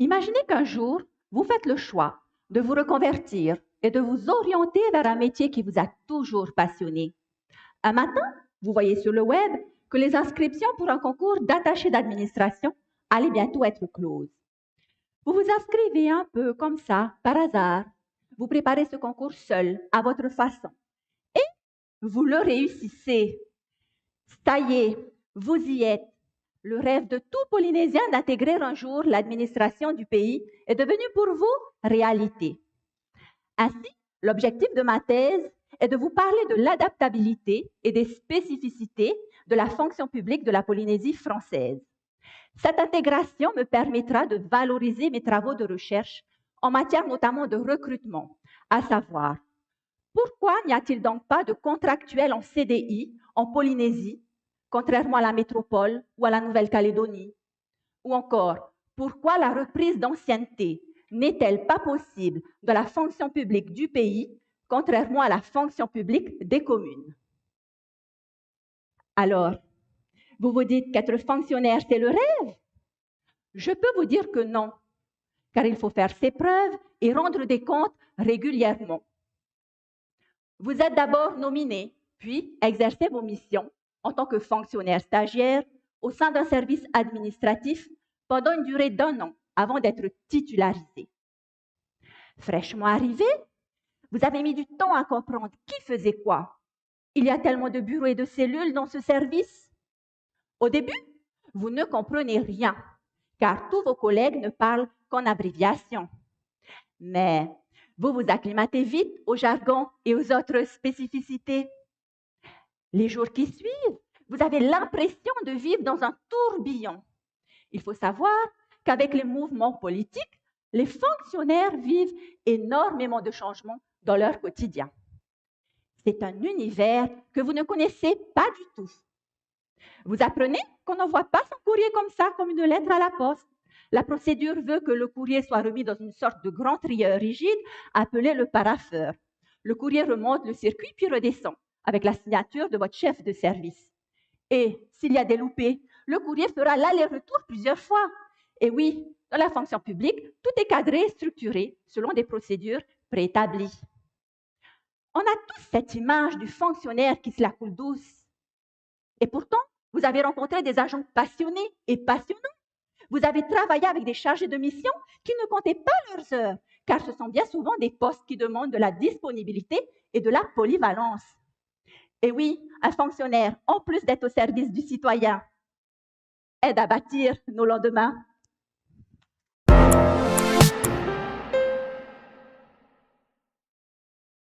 Imaginez qu'un jour, vous faites le choix de vous reconvertir et de vous orienter vers un métier qui vous a toujours passionné. Un matin, vous voyez sur le web que les inscriptions pour un concours d'attaché d'administration allaient bientôt être closes. Vous vous inscrivez un peu comme ça, par hasard. Vous préparez ce concours seul, à votre façon. Et vous le réussissez. Ça y est, vous y êtes. Le rêve de tout Polynésien d'intégrer un jour l'administration du pays est devenu pour vous réalité. Ainsi, l'objectif de ma thèse est de vous parler de l'adaptabilité et des spécificités de la fonction publique de la Polynésie française. Cette intégration me permettra de valoriser mes travaux de recherche en matière notamment de recrutement, à savoir, pourquoi n'y a-t-il donc pas de contractuels en CDI en Polynésie, contrairement à la métropole ou à la Nouvelle-Calédonie? Ou encore, pourquoi la reprise d'ancienneté n'est-elle pas possible dans la fonction publique du pays, contrairement à la fonction publique des communes? Alors, vous vous dites qu'être fonctionnaire, c'est le rêve? Je peux vous dire que non, car il faut faire ses preuves et rendre des comptes régulièrement. Vous êtes d'abord nominé, puis exercez vos missions en tant que fonctionnaire stagiaire au sein d'un service administratif pendant une durée d'1 an avant d'être titularisé. Fraîchement arrivé, vous avez mis du temps à comprendre qui faisait quoi. Il y a tellement de bureaux et de cellules dans ce service. Au début, vous ne comprenez rien, car tous vos collègues ne parlent qu'en abréviation. Mais vous vous acclimatez vite au jargon et aux autres spécificités. Les jours qui suivent, vous avez l'impression de vivre dans un tourbillon. Il faut savoir qu'avec les mouvements politiques, les fonctionnaires vivent énormément de changements dans leur quotidien. C'est un univers que vous ne connaissez pas du tout. Vous apprenez qu'on n'envoie pas son courrier comme ça, comme une lettre à la poste. La procédure veut que le courrier soit remis dans une sorte de grand trieur rigide appelé le parapheur. Le courrier remonte le circuit puis redescend avec la signature de votre chef de service. Et s'il y a des loupés, le courrier fera l'aller-retour plusieurs fois. Et oui, dans la fonction publique, tout est cadré et structuré selon des procédures préétablies. On a tous cette image du fonctionnaire qui se la coule douce. Et pourtant, vous avez rencontré des agents passionnés et passionnants. Vous avez travaillé avec des chargés de mission qui ne comptaient pas leurs heures, car ce sont bien souvent des postes qui demandent de la disponibilité et de la polyvalence. Et oui, un fonctionnaire, en plus d'être au service du citoyen, aide à bâtir nos lendemains.